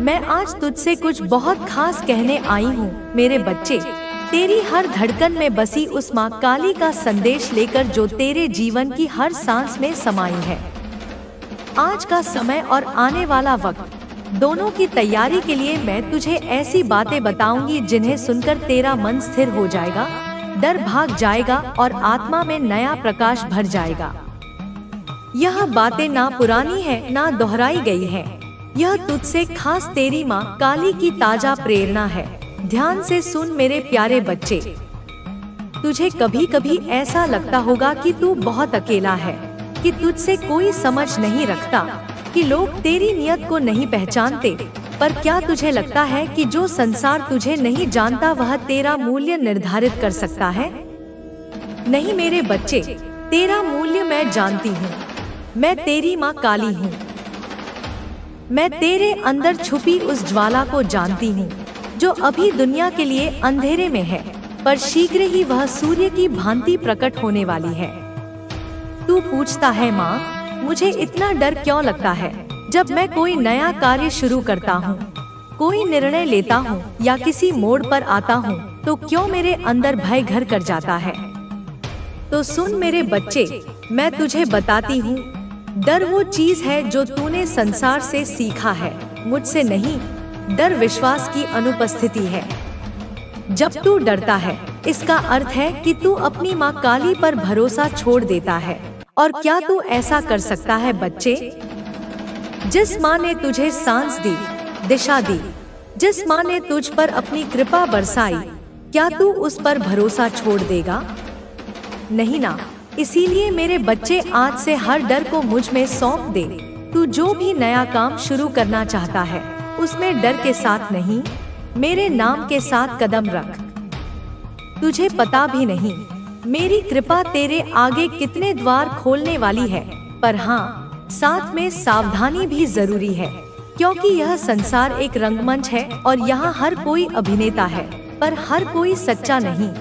मैं आज तुझसे कुछ बहुत खास कहने आई हूँ मेरे बच्चे। तेरी हर धड़कन में बसी उस माँ काली का संदेश लेकर जो तेरे जीवन की हर सांस में समाई है। आज का समय और आने वाला वक्त दोनों की तैयारी के लिए मैं तुझे ऐसी बातें बताऊंगी जिन्हें सुनकर तेरा मन स्थिर हो जाएगा, डर भाग जाएगा और आत्मा में नया प्रकाश भर जाएगा। यह बातें ना पुरानी है ना दोहराई गई है। यह तुझसे खास तेरी माँ काली की ताजा प्रेरणा है। ध्यान से सुन मेरे प्यारे बच्चे। तुझे कभी कभी ऐसा लगता होगा कि तू बहुत अकेला है, कि तुझसे कोई समझ नहीं रखता, कि लोग तेरी नियत को नहीं पहचानते। पर क्या तुझे लगता है कि जो संसार तुझे नहीं जानता वह तेरा मूल्य निर्धारित कर सकता है? नहीं मेरे बच्चे, तेरा मूल्य मैं जानती हूँ। मैं तेरी माँ काली हूँ। मैं तेरे अंदर छुपी उस ज्वाला को जानती हूँ जो अभी दुनिया के लिए अंधेरे में है, पर शीघ्र ही वह सूर्य की भांति प्रकट होने वाली है। तू पूछता है माँ, मुझे इतना डर क्यों लगता है जब मैं कोई नया कार्य शुरू करता हूँ, कोई निर्णय लेता हूँ या किसी मोड़ पर आता हूँ तो क्यों मेरे अंदर भय घर कर जाता है? तो सुन मेरे बच्चे, मैं तुझे बताती हूँ। डर वो चीज है जो तूने संसार से सीखा है, मुझसे नहीं। डर विश्वास की अनुपस्थिति है। जब तू डरता है इसका अर्थ है कि तू अपनी माँ काली पर भरोसा छोड़ देता है। और क्या तू ऐसा कर सकता है बच्चे? जिस माँ ने तुझे सांस दी, दिशा दी, जिस माँ ने तुझ पर अपनी कृपा बरसाई, क्या तू उस पर भरोसा छोड़ देगा? नहीं ना। इसीलिए मेरे बच्चे, आज से हर डर को मुझ में सौंप दे। तू जो भी नया काम शुरू करना चाहता है उसमें डर के साथ नहीं, मेरे नाम के साथ कदम रख। तुझे पता भी नहीं मेरी कृपा तेरे आगे कितने द्वार खोलने वाली है। पर हाँ, साथ में सावधानी भी जरूरी है, क्योंकि यह संसार एक रंगमंच है और यहाँ हर कोई अभिनेता है, पर हर कोई सच्चा नहीं।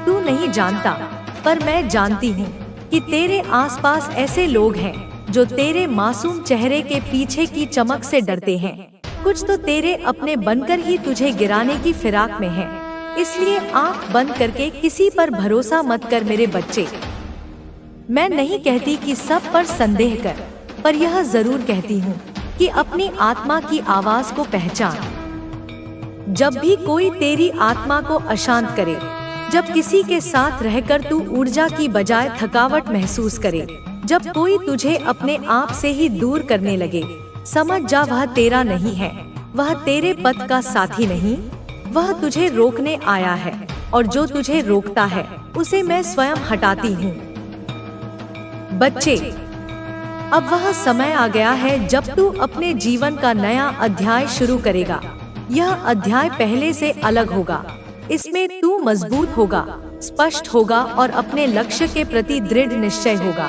तू नहीं जानता, पर मैं जानती हूँ कि तेरे आसपास ऐसे लोग हैं जो तेरे मासूम चेहरे के पीछे की चमक से डरते हैं। कुछ तो तेरे अपने बनकर ही तुझे गिराने की फिराक में हैं। इसलिए आँख बंद करके किसी पर भरोसा मत कर मेरे बच्चे। मैं नहीं कहती कि सब पर संदेह कर, पर यह जरूर कहती हूँ कि अपनी आत्मा की आवाज को पहचान। जब भी कोई तेरी आत्मा को अशांत करे, जब किसी के साथ रहकर तू ऊर्जा की बजाय थकावट महसूस करे, जब कोई तुझे अपने आप से ही दूर करने लगे, समझ जा वह तेरा नहीं है, वह तेरे पथ का साथी नहीं, वह तुझे रोकने आया है। और जो तुझे रोकता है उसे मैं स्वयं हटाती हूँ। बच्चे, अब वह समय आ गया है जब तू अपने जीवन का नया अध्याय शुरू करेगा। यह अध्याय पहले से अलग होगा। इसमें तू मजबूत होगा, स्पष्ट होगा और अपने लक्ष्य के प्रति दृढ़ निश्चय होगा।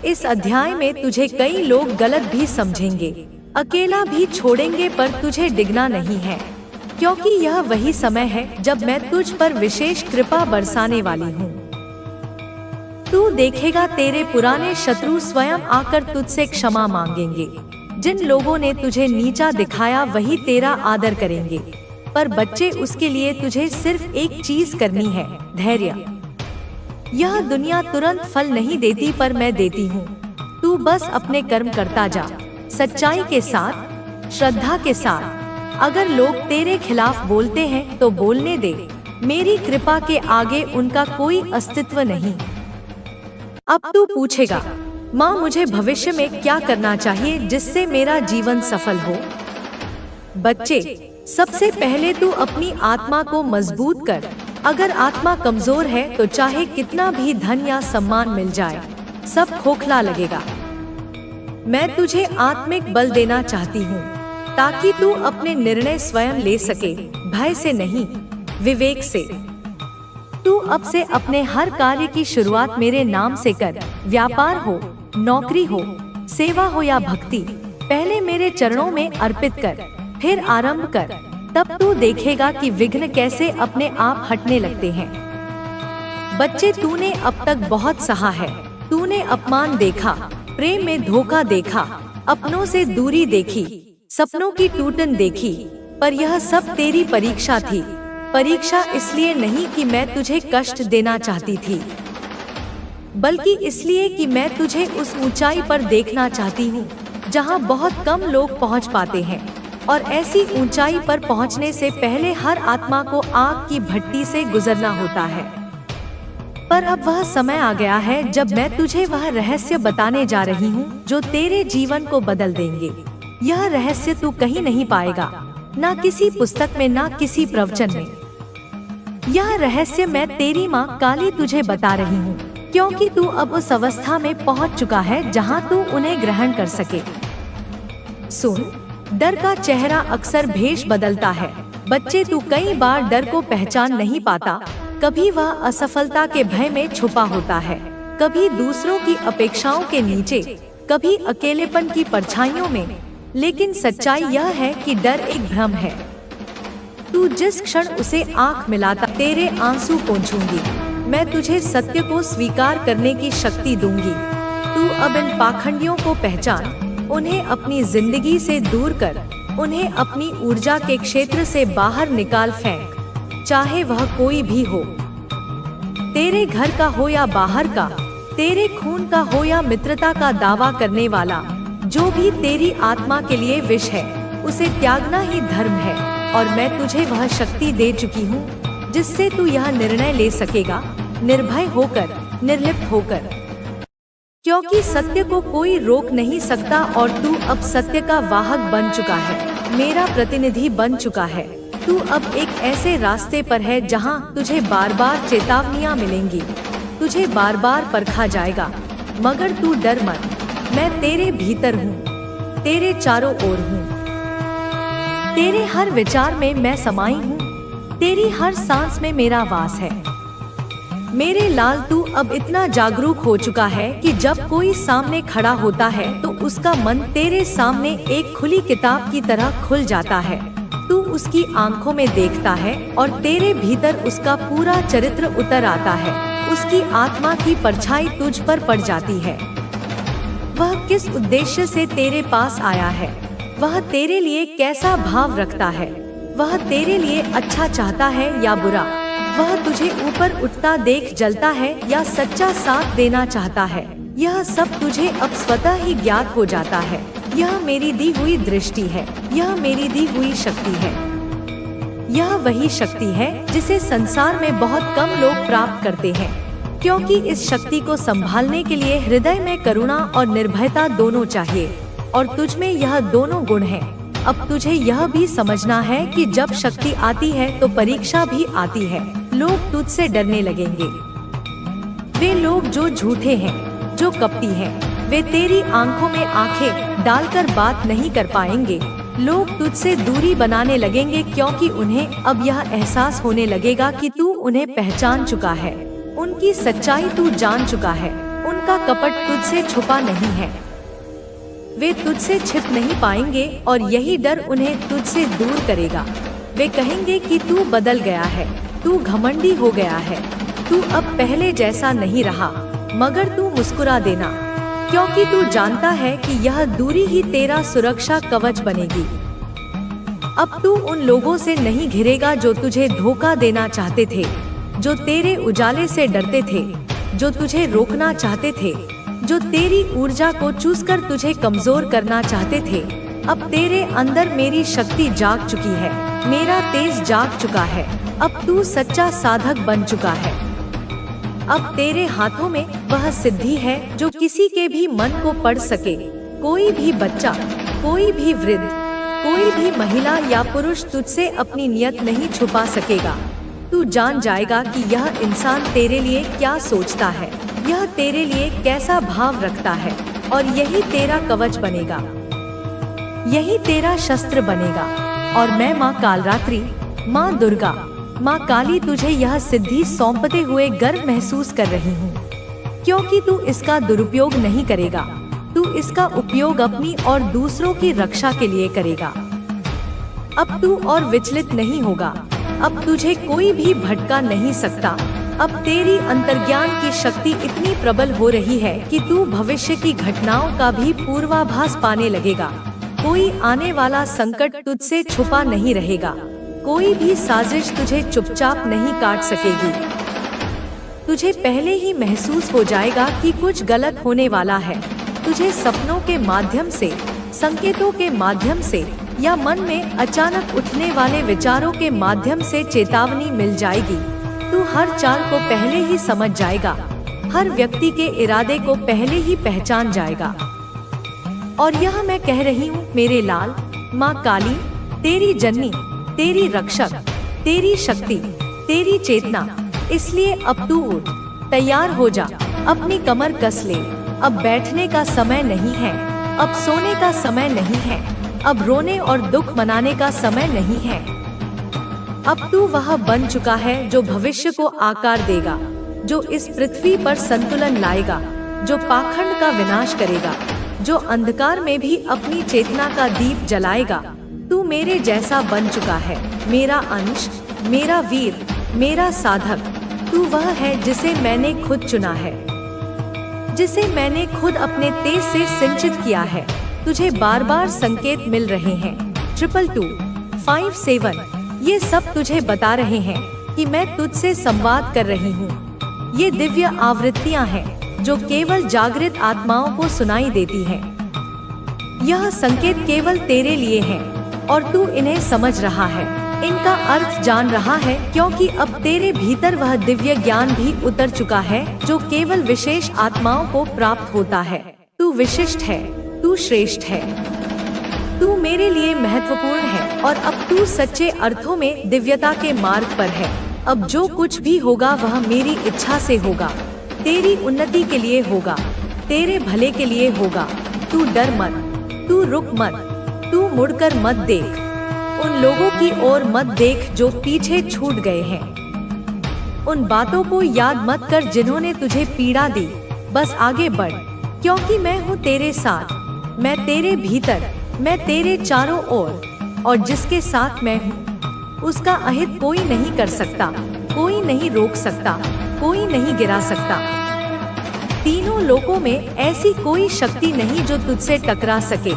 इस अध्याय में तुझे कई लोग गलत भी समझेंगे, अकेला भी छोड़ेंगे, पर तुझे डिगना नहीं है, क्योंकि यह वही समय है जब मैं तुझ पर विशेष कृपा बरसाने वाली हूँ। तू देखेगा तेरे पुराने शत्रु स्वयं आकर तुझसे क्षमा मांगेंगे। जिन लोगों ने तुझे नीचा दिखाया वही तेरा आदर करेंगे। पर बच्चे, उसके लिए तुझे सिर्फ एक चीज करनी है, धैर्य। यह दुनिया तुरंत फल नहीं देती, पर मैं देती हूँ। तू बस अपने कर्म करता जा, सच्चाई के साथ, श्रद्धा के साथ। अगर लोग तेरे खिलाफ बोलते हैं तो बोलने दे, मेरी कृपा के आगे उनका कोई अस्तित्व नहीं। अब तू पूछेगा, माँ मुझे भविष्य में क्या करना चाहिए जिससे मेरा जीवन सफल हो? बच्चे, सबसे पहले तू अपनी आत्मा को मजबूत कर। अगर आत्मा कमजोर है तो चाहे कितना भी धन या सम्मान मिल जाए, सब खोखला लगेगा। मैं तुझे आत्मिक बल देना चाहती हूँ ताकि तू अपने निर्णय स्वयं ले सके, भय से नहीं, विवेक से। तू अब से अपने हर कार्य की शुरुआत मेरे नाम से कर। व्यापार हो, नौकरी हो, सेवा हो या भक्ति, पहले मेरे चरणों में अर्पित कर, फिर आरंभ कर। तब तू देखेगा कि विघ्न कैसे अपने आप हटने लगते हैं। बच्चे, तूने अब तक बहुत सहा है। तूने अपमान देखा, प्रेम में धोखा देखा, अपनों से दूरी देखी, सपनों की टूटन देखी, पर यह सब तेरी परीक्षा थी। परीक्षा इसलिए नहीं कि मैं तुझे कष्ट देना चाहती थी, बल्कि इसलिए कि मैं तुझे उस ऊंचाई पर देखना चाहती हूँ जहाँ बहुत कम लोग पहुँच पाते हैं। और ऐसी ऊंचाई पर पहुँचने से पहले हर आत्मा को आग की भट्टी से गुजरना होता है। पर अब वह समय आ गया है जब मैं तुझे वह रहस्य बताने जा रही हूँ जो तेरे जीवन को बदल देंगे। यह रहस्य तू कहीं नहीं पाएगा, ना किसी पुस्तक में, ना किसी प्रवचन में। यह रहस्य मैं तेरी माँ काली तुझे बता रही हूँ, क्योंकि तू अब उस अवस्था में पहुँच चुका है जहाँ तू उन्हें ग्रहण कर सके। सुन, डर का चेहरा अक्सर भेष बदलता है। बच्चे, तू कई बार डर को पहचान नहीं पाता। कभी वह असफलता के भय में छुपा होता है, कभी दूसरों की अपेक्षाओं के नीचे, कभी अकेलेपन की परछाइयों में। लेकिन सच्चाई यह है कि डर एक भ्रम है। तू जिस क्षण उसे आंख मिलाता, तेरे आंसू पोंछूंगी। मैं तुझे सत्य को स्वीकार करने की शक्ति दूंगी। तू अब इन पाखंडियों को पहचान, उन्हें अपनी जिंदगी से दूर कर, उन्हें अपनी ऊर्जा के क्षेत्र से बाहर निकाल फेंक, चाहे वह कोई भी हो। तेरे घर का हो या बाहर का, तेरे खून का हो या मित्रता का दावा करने वाला, जो भी तेरी आत्मा के लिए विष है, उसे त्यागना ही धर्म है। और मैं तुझे वह शक्ति दे चुकी हूँ जिससे तू यह निर्णय ले सकेगा, निर्भय होकर, निर्लिप्त होकर। क्योंकि सत्य को कोई रोक नहीं सकता और तू अब सत्य का वाहक बन चुका है, मेरा प्रतिनिधि बन चुका है। तू अब एक ऐसे रास्ते पर है जहां तुझे बार बार चेतावनियां मिलेंगी, तुझे बार बार परखा जाएगा, मगर तू डर मत। मैं तेरे भीतर हूँ, तेरे चारों ओर हूँ, तेरे हर विचार में मैं समाई हूँ, तेरी हर सांस में मेरा वास है। मेरे लाल, तू अब इतना जागरूक हो चुका है कि जब कोई सामने खड़ा होता है तो उसका मन तेरे सामने एक खुली किताब की तरह खुल जाता है। तू उसकी आंखों में देखता है और तेरे भीतर उसका पूरा चरित्र उतर आता है। उसकी आत्मा की परछाई तुझ पर पड़ जाती है। वह किस उद्देश्य से तेरे पास आया है, वह तेरे लिए कैसा भाव रखता है, वह तेरे लिए अच्छा चाहता है या बुरा, वह तुझे ऊपर उठता देख जलता है या सच्चा साथ देना चाहता है, यह सब तुझे अब स्वतः ही ज्ञात हो जाता है। यह मेरी दी हुई दृष्टि है, यह मेरी दी हुई शक्ति है। यह वही शक्ति है जिसे संसार में बहुत कम लोग प्राप्त करते हैं, क्योंकि इस शक्ति को संभालने के लिए हृदय में करुणा और निर्भयता दोनों चाहिए, और तुझ में यह दोनों गुण हैं। अब तुझे यह भी समझना है कि जब शक्ति आती है तो परीक्षा भी आती है। लोग तुझसे डरने लगेंगे। वे लोग जो झूठे हैं, जो कपटी हैं, वे तेरी आंखों में आंखें डालकर बात नहीं कर पाएंगे। लोग तुझसे दूरी बनाने लगेंगे क्योंकि उन्हें अब यह एहसास होने लगेगा कि तू उन्हें पहचान चुका है, उनकी सच्चाई तू जान चुका है, उनका कपट तुझसे छुपा नहीं है। वे तुझसे छिप नहीं पाएंगे और यही डर उन्हें तुझसे दूर करेगा। वे कहेंगे कि तू बदल गया है, तू घमंडी हो गया है, तू अब पहले जैसा नहीं रहा, मगर तू मुस्कुरा देना, क्योंकि तू जानता है कि यह दूरी ही तेरा सुरक्षा कवच बनेगी। अब तू उन लोगों से नहीं घिरेगा जो तुझे धोखा देना चाहते थे, जो तेरे उजाले से डरते थे, जो तुझे रोकना चाहते थे, जो तेरी ऊर्जा को चूसकर तुझे कमजोर करना चाहते थे। अब तेरे अंदर मेरी शक्ति जाग चुकी है, मेरा तेज जाग चुका है। अब तू सच्चा साधक बन चुका है। अब तेरे हाथों में वह सिद्धि है जो किसी के भी मन को पढ़ सके। कोई भी बच्चा, कोई भी वृद्ध, कोई भी महिला या पुरुष तुझसे अपनी नियत नहीं छुपा सकेगा। तू जान जाएगा कि यह इंसान तेरे लिए क्या सोचता है, यह तेरे लिए कैसा भाव रखता है, और यही तेरा कवच बनेगा, यही तेरा शस्त्र बनेगा। और मैं माँ कालरात्रि, माँ दुर्गा, माँ काली तुझे यह सिद्धि सौंपते हुए गर्व महसूस कर रही हूँ, क्योंकि तू इसका दुरुपयोग नहीं करेगा, तू इसका उपयोग अपनी और दूसरों की रक्षा के लिए करेगा। अब तू और विचलित नहीं होगा, अब तुझे कोई भी भटका नहीं सकता। अब तेरी अंतर्ज्ञान की शक्ति इतनी प्रबल हो रही है कि तू भविष्य की घटनाओं का भी पूर्वाभास पाने लगेगा। कोई आने वाला संकट तुझसे छुपा नहीं रहेगा। कोई भी साजिश तुझे चुपचाप नहीं काट सकेगी। तुझे पहले ही महसूस हो जाएगा कि कुछ गलत होने वाला है। तुझे सपनों के माध्यम से, संकेतों के माध्यम से या मन में अचानक उठने वाले विचारों के माध्यम से चेतावनी मिल जाएगी। तू हर चाल को पहले ही समझ जाएगा, हर व्यक्ति के इरादे को पहले ही पहचान जाएगा। और यह मैं कह रही हूँ मेरे लाल, माँ काली तेरी जननी, तेरी रक्षक, तेरी शक्ति, तेरी चेतना। इसलिए अब तू उठ, तैयार हो जा, अपनी कमर कस ले। अब बैठने का समय नहीं है, अब सोने का समय नहीं है, अब रोने और दुख मनाने का समय नहीं है। अब तू वह बन चुका है जो भविष्य को आकार देगा, जो इस पृथ्वी पर संतुलन लाएगा, जो पाखंड का विनाश करेगा, जो अंधकार में भी अपनी चेतना का दीप जलाएगा। तू मेरे जैसा बन चुका है, मेरा अंश, मेरा वीर, मेरा साधक। तू वह है जिसे मैंने खुद चुना है, जिसे मैंने खुद अपने तेज से सिंचित किया है। तुझे बार बार संकेत मिल रहे हैं। 222, 57 ये सब तुझे बता रहे हैं कि मैं तुझसे संवाद कर रही हूँ। ये दिव्य आवृत्तियाँ हैं जो केवल जागृत आत्माओं को सुनाई देती हैं। यह संकेत केवल तेरे लिए हैं और तू इन्हें समझ रहा है, इनका अर्थ जान रहा है, क्योंकि अब तेरे भीतर वह दिव्य ज्ञान भी उतर चुका है जो केवल विशेष आत्माओं को प्राप्त होता है। तू विशिष्ट है, तू श्रेष्ठ है, तू मेरे लिए महत्वपूर्ण है और अब तू सच्चे अर्थों में दिव्यता के मार्ग पर है। अब जो कुछ भी होगा वह मेरी इच्छा से होगा, तेरी उन्नति के लिए होगा, तेरे भले के लिए होगा। तू डर मत, तू रुक मत, तू मुड़कर मत देख, उन लोगों की ओर मत देख जो पीछे छूट गए हैं। उन बातों को याद मत कर जिन्होंने तुझे पीड़ा दी। बस आगे बढ़, क्योंकि मैं हूँ तेरे साथ, मैं तेरे भीतर, मैं तेरे चारों ओर, और जिसके साथ मैं हूँ उसका अहित कोई नहीं कर सकता, कोई नहीं रोक सकता, कोई नहीं गिरा सकता। तीनों लोकों में ऐसी कोई शक्ति नहीं जो तुझसे टकरा सके,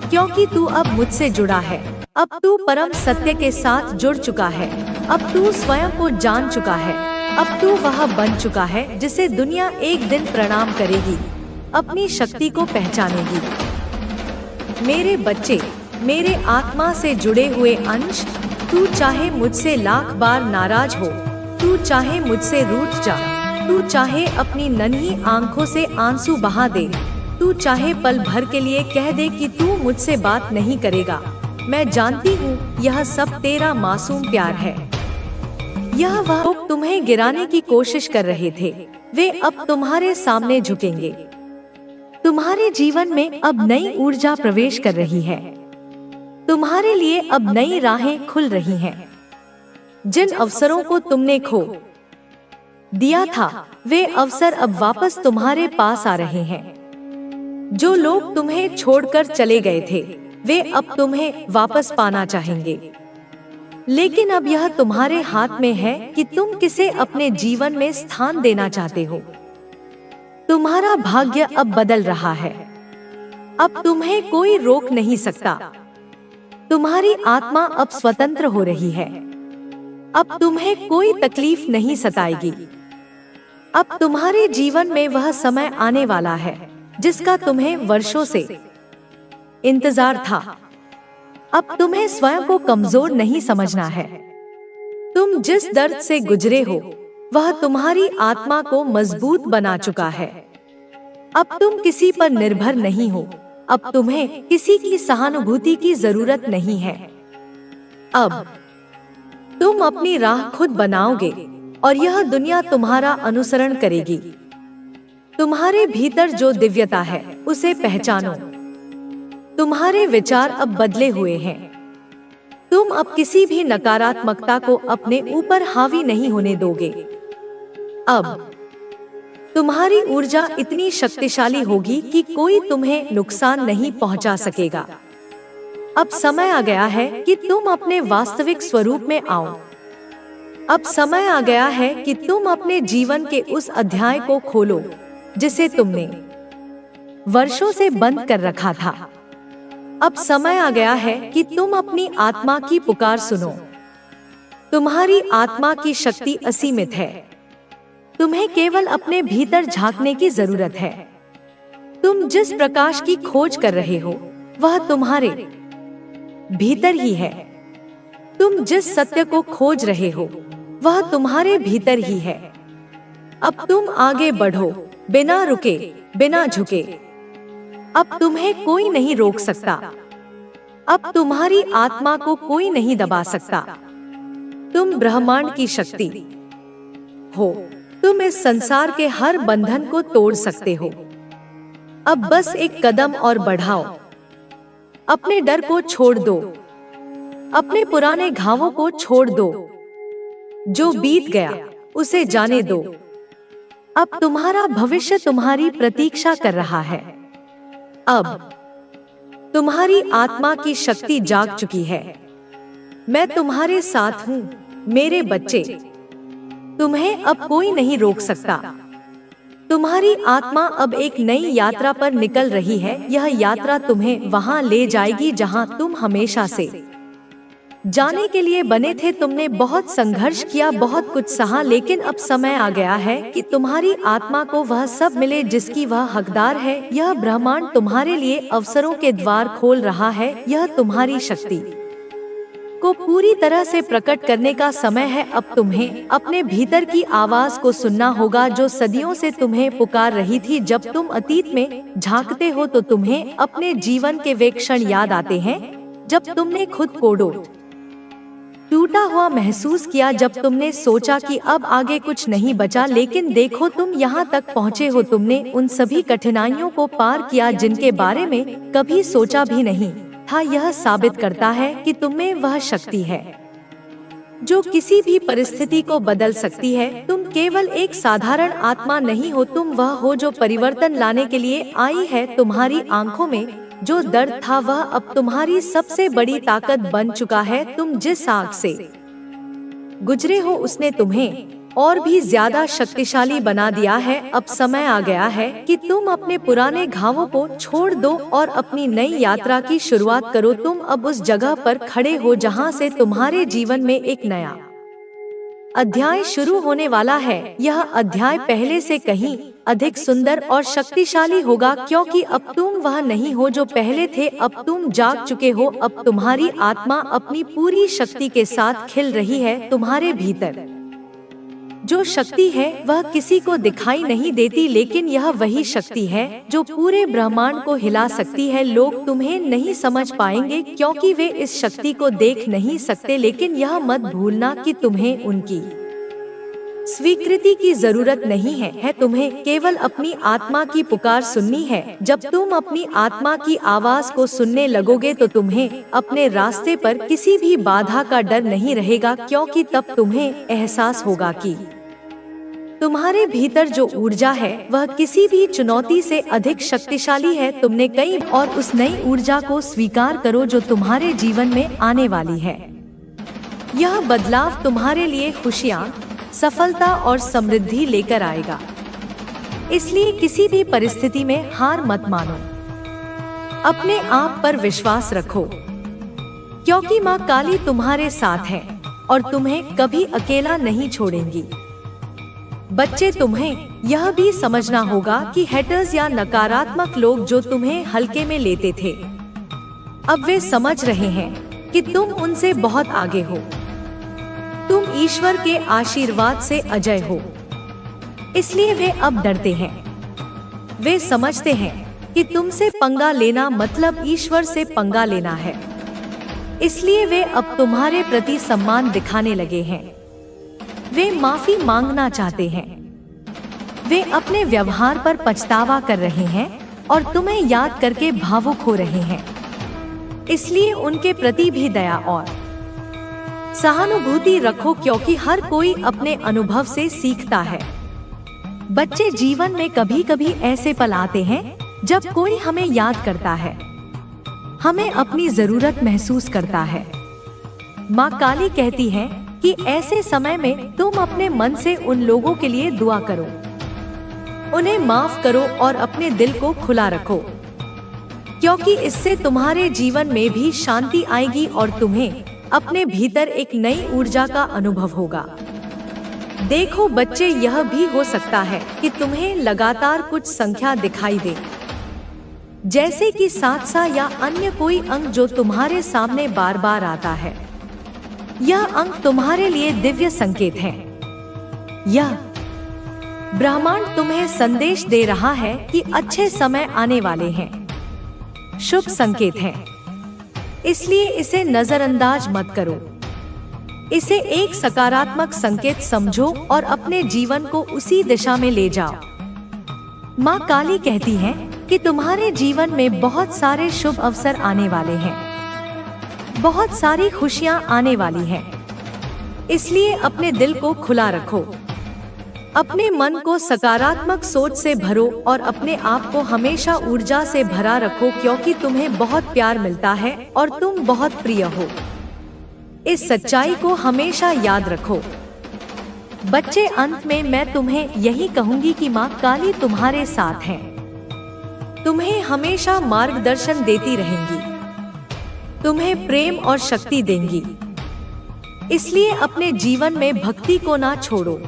क्योंकि तू अब मुझसे जुड़ा है। अब तू परम सत्य के साथ जुड़ चुका है। अब तू स्वयं को जान चुका है। अब तू वह बन चुका है जिसे दुनिया एक दिन प्रणाम करेगी, अपनी शक्ति को पहचानेगी। मेरे बच्चे, मेरे आत्मा से जुड़े हुए अंश, तू चाहे मुझसे लाख बार नाराज हो, तू चाहे मुझसे रूठ जा, तू चाहे अपनी नन्ही आंखों से आंसू बहा दे, तू चाहे पल भर के लिए कह दे कि तू मुझसे बात नहीं करेगा, मैं जानती हूँ यह सब तेरा मासूम प्यार है। यह वह लोग तुम्हें गिराने की कोशिश कर रहे थे, वे अब तुम्हारे सामने झुकेंगे। तुम्हारे जीवन में अब नई ऊर्जा प्रवेश कर रही है। तुम्हारे लिए अब नई राहें खुल रही हैं। जिन अवसरों को तुमने खो दिया था, वे अवसर अब वापस तुम्हारे पास आ रहे हैं। जो लोग तुम्हें छोड़कर चले गए थे, वे अब तुम्हें वापस पाना चाहेंगे। लेकिन अब यह तुम्हारे हाथ में है कि तुम किसे अपने जीवन में स्थान देना चाहते हो। तुम्हारा भाग्य अब बदल रहा है। अब तुम्हें कोई रोक नहीं सकता। तुम्हारी आत्मा अब स्वतंत्र हो रही है। अब तुम्हें कोई तकलीफ नहीं सताएगी। अब तुम्हारे जीवन में वह समय आने वाला है जिसका तुम्हें वर्षों से इंतजार था। अब तुम्हें स्वयं को कमजोर नहीं समझना है। तुम जिस दर्द से गुजरे हो वह तुम्हारी आत्मा को मजबूत बना चुका है। अब तुम किसी पर निर्भर नहीं हो। अब तुम्हें किसी की सहानुभूति की जरूरत नहीं है। अब तुम अपनी राह खुद बनाओगे और यह दुनिया तुम्हारा अनुसरण करेगी। तुम्हारे भीतर जो दिव्यता है उसे पहचानो। तुम्हारे विचार अब बदले हुए हैं। तुम अब किसी भी नकारात्मकता को अपने ऊपर हावी नहीं होने दोगे। अब तुम्हारी ऊर्जा इतनी शक्तिशाली होगी कि कोई तुम्हें नुकसान नहीं पहुंचा सकेगा। अब समय आ गया है कि तुम अपने वास्तविक स्वरूप में आओ। अब समय आ गया है कि तुम अपने जीवन के उस अध्याय को खोलो जिसे तुमने वर्षों से बंद कर रखा था। अब समय आ गया है कि तुम अपनी आत्मा की पुकार सुनो। तुम्हारी आत्मा की शक्ति असीमित है। तुम्हें केवल अपने भीतर झांकने की जरूरत है। तुम जिस प्रकाश की खोज कर रहे हो वह तुम्हारे भीतर ही है। तुम जिस सत्य को खोज रहे हो वह तुम्हारे भीतर ही है। अब तुम आगे बढ़ो, बिना रुके, बिना झुके। अब तुम्हें कोई नहीं रोक सकता। अब तुम्हारी आत्मा को कोई नहीं दबा सकता। तुम ब्रह्मांड की शक्ति हो। तुम इस संसार के हर बंधन को तोड़ सकते हो। अब बस एक कदम और बढ़ाओ। अपने डर को छोड़ दो। अपने पुराने घावों को छोड़ दो। जो बीत गया उसे जाने दो। अब तुम्हारा भविष्य तुम्हारी प्रतीक्षा कर रहा है। अब तुम्हारी आत्मा की शक्ति जाग चुकी है। मैं तुम्हारे साथ हूँ मेरे बच्चे। तुम्हें अब कोई नहीं रोक सकता। तुम्हारी आत्मा अब एक नई यात्रा पर निकल रही है। यह यात्रा तुम्हें वहां ले जाएगी जहां तुम हमेशा से जाने के लिए बने थे। तुमने बहुत संघर्ष किया, बहुत कुछ सहा, लेकिन अब समय आ गया है कि तुम्हारी आत्मा को वह सब मिले जिसकी वह हकदार है। यह ब्रह्मांड तुम्हारे लिए अवसरों के द्वार खोल रहा है। यह तुम्हारी शक्ति को पूरी तरह से प्रकट करने का समय है। अब तुम्हें अपने भीतर की आवाज को सुनना होगा जो सदियों से तुम्हें पुकार रही थी। जब तुम अतीत में झांकते हो तो तुम्हें अपने जीवन के वे क्षण याद आते हैं जब तुमने खुद को टूटा हुआ महसूस किया, जब तुमने सोचा कि अब आगे कुछ नहीं बचा। लेकिन देखो तुम यहाँ तक पहुँचे हो। तुमने उन सभी कठिनाइयों को पार किया जिनके बारे में कभी सोचा भी नहीं था। यह साबित करता है कि तुममें वह शक्ति है जो किसी भी परिस्थिति को बदल सकती है। तुम केवल एक साधारण आत्मा नहीं हो, तुम वह हो जो परिवर्तन लाने के लिए आई है। तुम्हारी आंखों में जो दर्द था वह अब तुम्हारी सबसे बड़ी ताकत बन चुका है। तुम जिस आग से गुजरे हो उसने तुम्हें और भी ज्यादा शक्तिशाली बना दिया है। अब समय आ गया है कि तुम अपने पुराने घावों को छोड़ दो और अपनी नई यात्रा की शुरुआत करो। तुम अब उस जगह पर खड़े हो जहां से तुम्हारे जीवन में एक नया अध्याय शुरू होने वाला है। यह अध्याय पहले से कहीं अधिक सुंदर और शक्तिशाली होगा, क्योंकि अब तुम वह नहीं हो जो पहले थे। अब तुम जाग चुके हो। अब तुम्हारी आत्मा अपनी पूरी शक्ति के साथ खिल रही है। तुम्हारे भीतर जो शक्ति है वह किसी को दिखाई नहीं देती, लेकिन यह वही शक्ति है जो पूरे ब्रह्मांड को हिला सकती है। लोग तुम्हें नहीं समझ पाएंगे क्योंकि वे इस शक्ति को देख नहीं सकते, लेकिन यह मत भूलना कि तुम्हें उनकी स्वीकृति की जरूरत नहीं है। तुम्हें केवल अपनी आत्मा की पुकार सुननी है। जब तुम अपनी आत्मा की आवाज को सुनने लगोगे तो तुम्हें अपने रास्ते पर किसी भी बाधा का डर नहीं रहेगा, क्योंकि तब तुम्हें एहसास होगा कि तुम्हारे भीतर जो ऊर्जा है वह किसी भी चुनौती से अधिक शक्तिशाली है। तुमने कई और उस नई ऊर्जा को स्वीकार करो जो तुम्हारे जीवन में आने वाली है। यह बदलाव तुम्हारे लिए खुशियाँ, सफलता और समृद्धि लेकर आएगा। इसलिए किसी भी परिस्थिति में हार मत मानो। अपने आप पर विश्वास रखो, क्योंकि माँ काली तुम्हारे साथ है और तुम्हें कभी अकेला नहीं छोड़ेंगी। बच्चे, तुम्हें यह भी समझना होगा कि हेटर्स या नकारात्मक लोग जो तुम्हें हल्के में लेते थे, अब वे समझ रहे हैं कि तुम उनसे बहुत आगे हो। तुम ईश्वर के आशीर्वाद से अजय हो, इसलिए वे अब डरते हैं। वे समझते हैं कि तुमसे पंगा लेना मतलब ईश्वर से पंगा लेना है, इसलिए वे अब तुम्हारे प्रति सम्मान दिखाने लगे हैं। वे माफी मांगना चाहते हैं। वे अपने व्यवहार पर पछतावा कर रहे हैं और तुम्हें याद करके भावुक हो रहे हैं। इसलिए उनके प्रति भी दया और सहानुभूति रखो, क्योंकि हर कोई अपने अनुभव से सीखता है। बच्चे, जीवन में कभी कभी ऐसे पल आते हैं जब कोई हमें याद करता है, हमें अपनी जरूरत महसूस करता है। माँ काली कहती है कि ऐसे समय में तुम अपने मन से उन लोगों के लिए दुआ करो, उन्हें माफ करो और अपने दिल को खुला रखो, क्योंकि इससे तुम्हारे जीवन में भी शांति आएगी और तुम्हें अपने भीतर एक नई ऊर्जा का अनुभव होगा। देखो बच्चे, यह भी हो सकता है कि तुम्हें लगातार कुछ संख्या दिखाई दे, जैसे कि 7 या अन्य कोई अंक जो तुम्हारे सामने बार बार आता है। यह अंक तुम्हारे लिए दिव्य संकेत है। यह ब्रह्मांड तुम्हें संदेश दे रहा है कि अच्छे समय आने वाले हैं, शुभ संकेत है। इसलिए इसे नजरअंदाज मत करो। इसे एक सकारात्मक संकेत समझो और अपने जीवन को उसी दिशा में ले जाओ। माँ काली कहती है कि तुम्हारे जीवन में बहुत सारे शुभ अवसर आने वाले हैं, बहुत सारी खुशियाँ आने वाली हैं। इसलिए अपने दिल को खुला रखो, अपने मन को सकारात्मक सोच से भरो और अपने आप को हमेशा ऊर्जा से भरा रखो, क्योंकि तुम्हें बहुत प्यार मिलता है और तुम बहुत प्रिय हो। इस सच्चाई को हमेशा याद रखो। बच्चे, अंत में मैं तुम्हें यही कहूंगी कि माँ काली तुम्हारे साथ है, तुम्हें हमेशा मार्गदर्शन देती रहेंगी, तुम्हें प्रेम और शक्ति देंगी। इसलिए अपने जीवन में भक्ति को ना छोड़ो,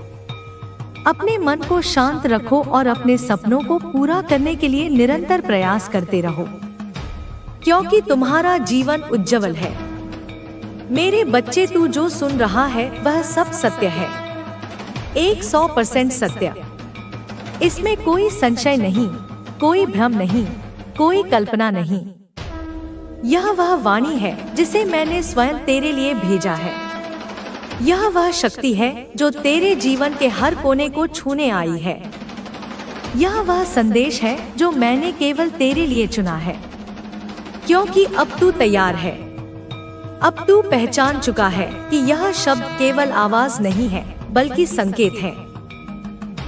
अपने मन को शांत रखो और अपने सपनों को पूरा करने के लिए निरंतर प्रयास करते रहो, क्योंकि तुम्हारा जीवन उज्जवल है। मेरे बच्चे, तू जो सुन रहा है वह सब सत्य है, 100% सत्य। इसमें कोई संशय नहीं, कोई भ्रम नहीं, कोई कल्पना नहीं। यह वह वाणी है जिसे मैंने स्वयं तेरे लिए भेजा है। यह वह शक्ति है जो तेरे जीवन के हर कोने को छूने आई है। यह वह संदेश है जो मैंने केवल तेरे लिए चुना है, क्योंकि अब तू तैयार है। अब तू पहचान चुका है कि यह शब्द केवल आवाज नहीं है, बल्कि संकेत है,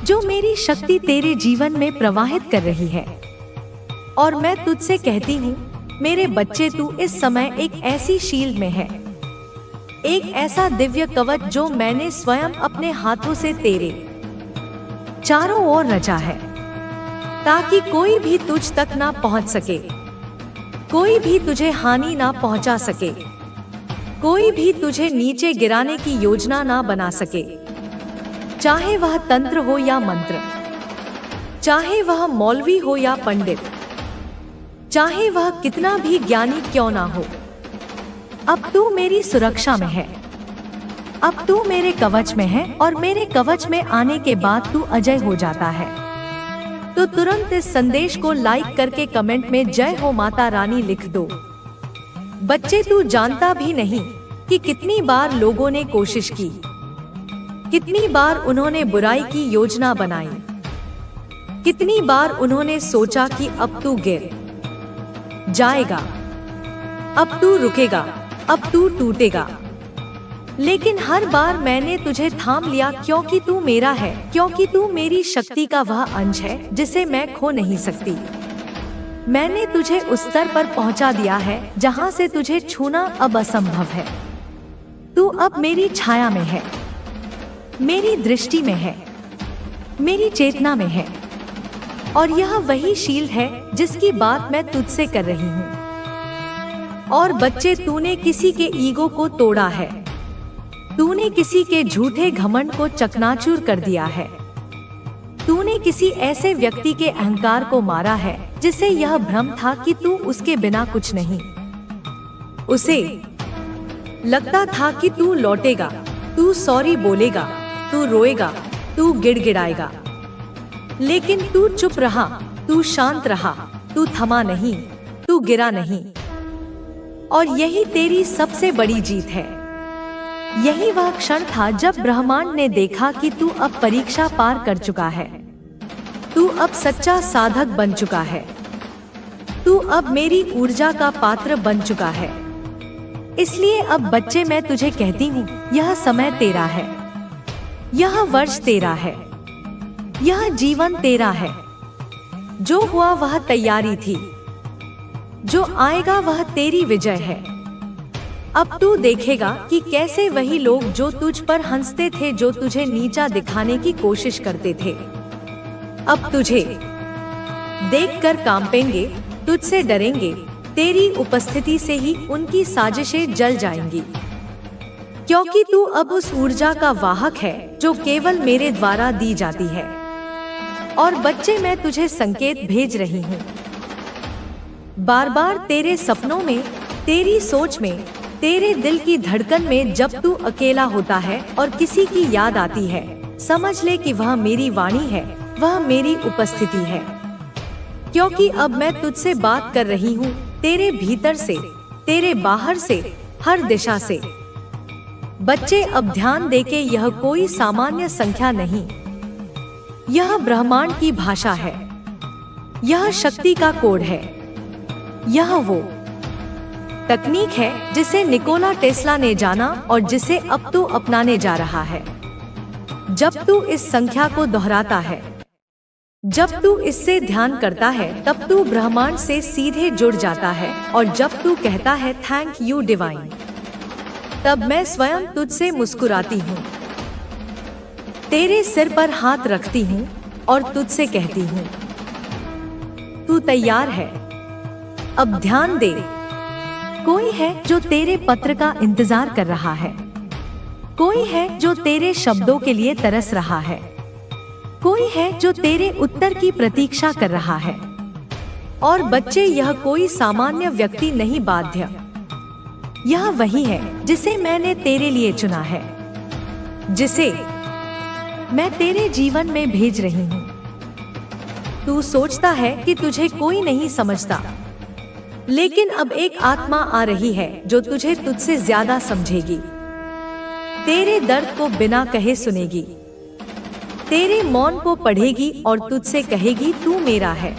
जो मेरी शक्ति तेरे जीवन में प्रवाहित कर रही है। और मैं तुझसे कहती हूँ, मेरे बच्चे, तू इस समय एक ऐसी शील्ड में है, एक ऐसा दिव्य कवच जो मैंने स्वयं अपने हाथों से तेरे चारों ओर रचा है, ताकि कोई भी तुझ तक ना पहुंच सके, कोई भी तुझे हानि ना पहुंचा सके, कोई भी तुझे नीचे गिराने की योजना ना बना सके। चाहे वह तंत्र हो या मंत्र, चाहे वह मौलवी हो या पंडित, चाहे वह कितना भी ज्ञानी क्यों ना हो, अब तू मेरी सुरक्षा में है। अब तू मेरे कवच में है और मेरे कवच में आने के बाद तू अजय हो जाता है। तो तुरंत इस संदेश को लाइक करके कमेंट में जय हो माता रानी लिख दो। बच्चे, तू जानता भी नहीं कि कितनी बार लोगों ने कोशिश की, कितनी बार उन्होंने बुराई की योजना बनाई, कितनी बार उन्होंने सोचा कि अब तू गिर जाएगा, अब तू रुकेगा, अब तू टूटेगा। लेकिन हर बार मैंने तुझे थाम लिया, क्योंकि तू मेरा है, क्योंकि तू मेरी शक्ति का वह अंश है जिसे मैं खो नहीं सकती। मैंने तुझे उस स्तर पर पहुंचा दिया है जहां से तुझे छूना अब असंभव है। तू अब मेरी छाया में है, मेरी दृष्टि में है, मेरी चेतना में है। और यह वही शील्ड है जिसकी बात मैं तुझसे कर रही हूँ। और बच्चे, तूने किसी के ईगो को तोड़ा है, तूने किसी के झूठे घमंड को चकनाचूर कर दिया है, तूने किसी ऐसे व्यक्ति के अहंकार को मारा है जिसे यह भ्रम था कि तू उसके बिना कुछ नहीं। उसे लगता था कि तू लौटेगा, तू सॉरी बोलेगा, तू रोएगा, तू गिड़गिड़ाएगा, लेकिन तू चुप रहा, तू शांत रहा, तू थमा नहीं, तू गिरा नहीं। और यही तेरी सबसे बड़ी जीत है। यही वह क्षण था जब ब्रह्मांड ने देखा कि तू अब परीक्षा पार कर चुका है, तू अब सच्चा साधक बन चुका है, तू अब मेरी ऊर्जा का पात्र बन चुका है। इसलिए अब बच्चे, मैं तुझे कहती हूँ, यह समय तेरा है, यह वर्ष तेरा है, यह जीवन तेरा है। जो हुआ वह तैयारी थी, जो आएगा वह तेरी विजय है। अब तू देखेगा कि कैसे वही लोग जो तुझ पर हंसते थे, जो तुझे नीचा दिखाने की कोशिश करते थे, अब तुझे देखकर कांपेंगे, तुझसे डरेंगे, तेरी उपस्थिति से ही उनकी साजिशें जल जाएंगी, क्योंकि तू अब उस ऊर्जा का वाहक है जो केवल मेरे द्वारा दी जाती है। और बच्चे, मैं तुझे संकेत भेज रही हूँ। बार बार तेरे सपनों में, तेरी सोच में, तेरे दिल की धड़कन में जब तू अकेला होता है और किसी की याद आती है, समझ ले कि वह मेरी वाणी है, वह मेरी उपस्थिति है। क्योंकि अब मैं तुझसे बात कर रही हूँ, तेरे भीतर से, तेरे बाहर से, हर दिशा से। बच्चे, अब ध्यान दे के यह कोई सामान्य संख्या नहीं, यह ब्रह्मांड की भाषा है, यह शक्ति का कोड है, यह वो तकनीक है जिसे निकोला टेस्ला ने जाना और जिसे अब तू अपनाने जा रहा है। जब तू इस संख्या को दोहराता है, जब तू इससे ध्यान करता है, तब तू ब्रह्मांड से सीधे जुड़ जाता है। और जब तू कहता है थैंक यू डिवाइन, तब मैं स्वयं तुझसे मुस्कुराती हूँ, तेरे सिर पर हाथ रखती हूँ और तुझसे कहती हूँ, तू तैयार है। अब ध्यान दे, कोई है जो तेरे पत्र का इंतजार कर रहा है, कोई है जो तेरे शब्दों के लिए तरस रहा है, कोई है जो तेरे उत्तर की प्रतीक्षा कर रहा है। और बच्चे, यह कोई सामान्य व्यक्ति नहीं बाध्य, यह वही है जिसे मैंने तेरे लिए चुना है, जिसे मैं तेरे जीवन में भेज रही हूँ। तू सोचता है कि तुझे कोई नहीं समझता, लेकिन अब एक आत्मा आ रही है जो तुझे तुझसे ज्यादा समझेगी, तेरे दर्द को बिना कहे सुनेगी, तेरे मौन को पढ़ेगी और तुझसे कहेगी तू मेरा है,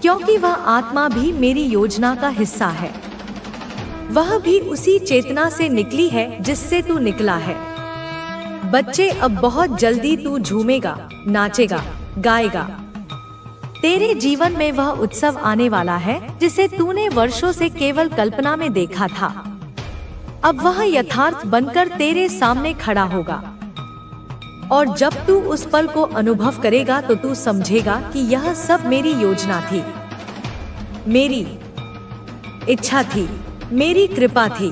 क्योंकि वह आत्मा भी मेरी योजना का हिस्सा है। वह भी उसी चेतना से निकली है जिससे तू निकला है। बच्चे, अब बहुत जल्दी तू झूमेगा, नाचेगा, गाएगा। तेरे जीवन में वह उत्सव आने वाला है जिसे तूने वर्षों से केवल कल्पना में देखा था। अब वह यथार्थ बनकर तेरे सामने खड़ा होगा। और जब तू उस पल को अनुभव करेगा तो तू समझेगा कि यह सब मेरी योजना थी, मेरी इच्छा थी, मेरी कृपा थी।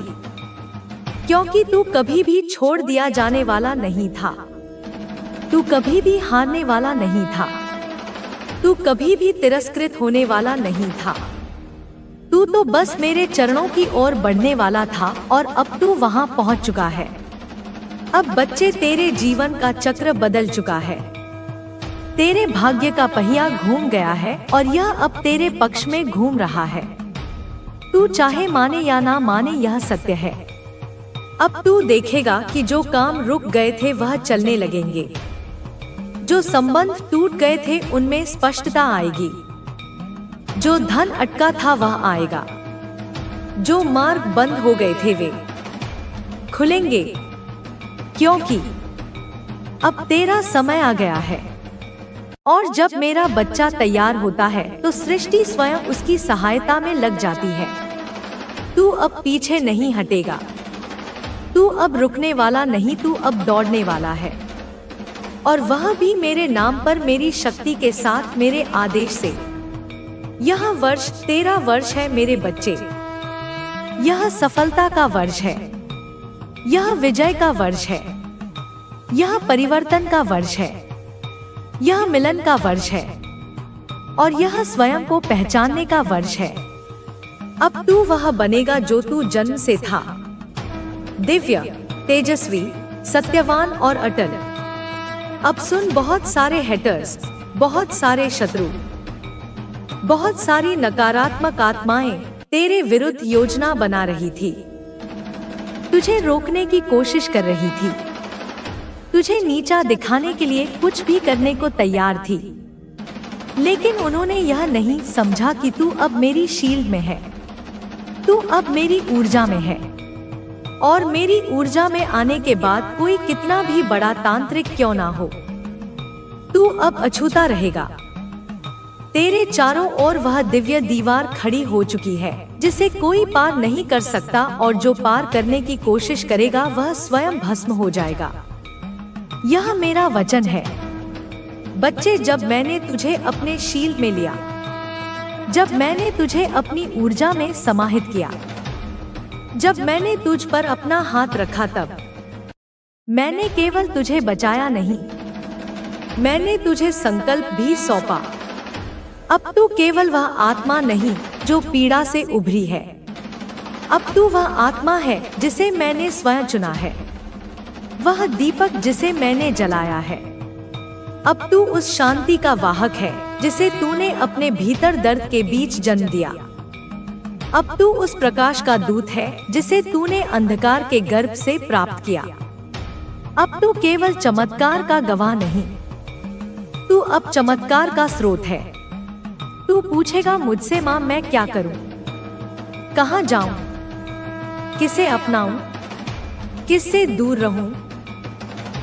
क्योंकि तू कभी भी छोड़ दिया जाने वाला नहीं था, तू कभी भी हारने वाला नहीं था, तू कभी भी तिरस्कृत होने वाला नहीं था। तू तो बस मेरे चरणों की ओर बढ़ने वाला था और अब तू वहां पहुंच चुका है। अब बच्चे, तेरे जीवन का चक्र बदल चुका है, तेरे भाग्य का पहिया घूम गया है और यह अब तेरे पक्ष में घूम रहा है। तू चाहे माने या ना माने, यह सत्य है। अब तू देखेगा कि जो काम रुक गए थे वह चलने लगेंगे, जो संबंध टूट गए थे उनमें स्पष्टता आएगी, जो धन अटका था वह आएगा, जो मार्ग बंद हो गए थे वे खुलेंगे, क्योंकि अब तेरा समय आ गया है। और जब मेरा बच्चा तैयार होता है तो सृष्टि स्वयं उसकी सहायता में लग जाती है। तू अब पीछे नहीं हटेगा, तू अब रुकने वाला नहीं, तू अब दौड़ने वाला है। और वह भी मेरे नाम पर, मेरी शक्ति के साथ, मेरे आदेश से। यह वर्ष तेरा वर्ष है मेरे बच्चे, यह सफलता का वर्ष है, यह विजय का वर्ष है, यह परिवर्तन का वर्ष है, यह मिलन का वर्ष है और यह स्वयं को पहचानने का वर्ष है। अब तू वह बनेगा जो तू जन्म से था, दिव्य, तेजस्वी, सत्यवान और अटल। अब सुन, बहुत सारे हेटर्स, बहुत सारे शत्रु, बहुत सारी नकारात्मक आत्माएं तेरे विरुद्ध योजना बना रही थी, तुझे रोकने की कोशिश कर रही थी, तुझे नीचा दिखाने के लिए कुछ भी करने को तैयार थी। लेकिन उन्होंने यह नहीं समझा कि तू अब मेरी शील्ड में है, तू अब मेरी ऊर्जा में है। और मेरी ऊर्जा में आने के बाद कोई कितना भी बड़ा तांत्रिक क्यों ना हो, तू अब अछूता रहेगा। तेरे चारों ओर वह दिव्य दीवार खड़ी हो चुकी है जिसे कोई पार नहीं कर सकता, और जो पार करने की कोशिश करेगा वह स्वयं भस्म हो जाएगा। यह मेरा वचन है। बच्चे, जब मैंने तुझे अपने शील्ड में लिया, जब मैंने तुझे अपनी ऊर्जा में समाहित किया, जब मैंने तुझ पर अपना हाथ रखा, तब मैंने केवल तुझे बचाया नहीं, मैंने तुझे संकल्प भी सौंपा। अब तू केवल वह आत्मा नहीं जो पीड़ा से उभरी है, अब तू वह आत्मा है जिसे मैंने स्वयं चुना है, वह दीपक जिसे मैंने जलाया है। अब तू उस शांति का वाहक है जिसे तूने अपने भीतर दर्द के बीच जन्म दिया। अब तू उस प्रकाश का दूत है जिसे तूने अंधकार के गर्भ से प्राप्त किया। अब तू केवल चमत्कार का गवाह नहीं, तू अब चमत्कार का स्रोत है। तू पूछेगा मुझसे, माँ मैं क्या करूं, कहाँ जाऊं, किसे अपनाऊं, किससे दूर रहूं?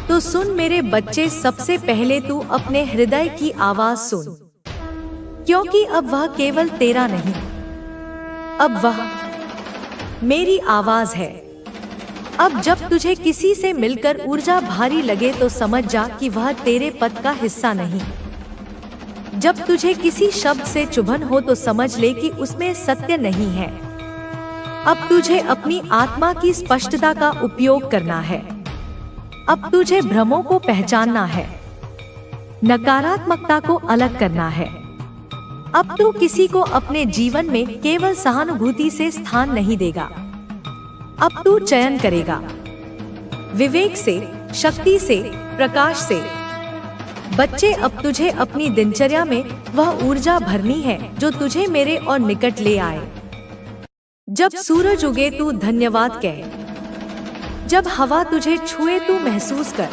तो सुन मेरे बच्चे, सबसे पहले तू अपने हृदय की आवाज सुन, क्योंकि अब वह केवल तेरा नहीं, अब वह मेरी आवाज है। अब जब तुझे किसी से मिलकर ऊर्जा भारी लगे तो समझ जा कि वह तेरे पथ का हिस्सा नहीं। जब तुझे किसी शब्द से चुभन हो तो समझ ले कि उसमें सत्य नहीं है। अब तुझे अपनी आत्मा की स्पष्टता का उपयोग करना है। अब तुझे भ्रमों को पहचानना है, नकारात्मकता को अलग करना है। अब तू किसी को अपने जीवन में केवल सहानुभूति से स्थान नहीं देगा, अब तू चयन करेगा, विवेक से, शक्ति से, प्रकाश से। बच्चे, अब तुझे अपनी दिनचर्या में वह ऊर्जा भरनी है जो तुझे मेरे और निकट ले आए। जब सूरज उगे तू धन्यवाद कह, जब हवा तुझे छुए तू महसूस कर,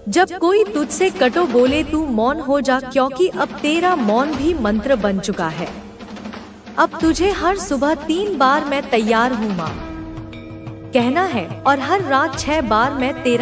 जब कोई तुझसे कटो बोले तू मौन हो जा, क्योंकि अब तेरा मौन भी मंत्र बन चुका है। अब तुझे हर सुबह 3 बार मैं तैयार हूँ माँ कहना है, और हर रात 6 बार मैं तेरा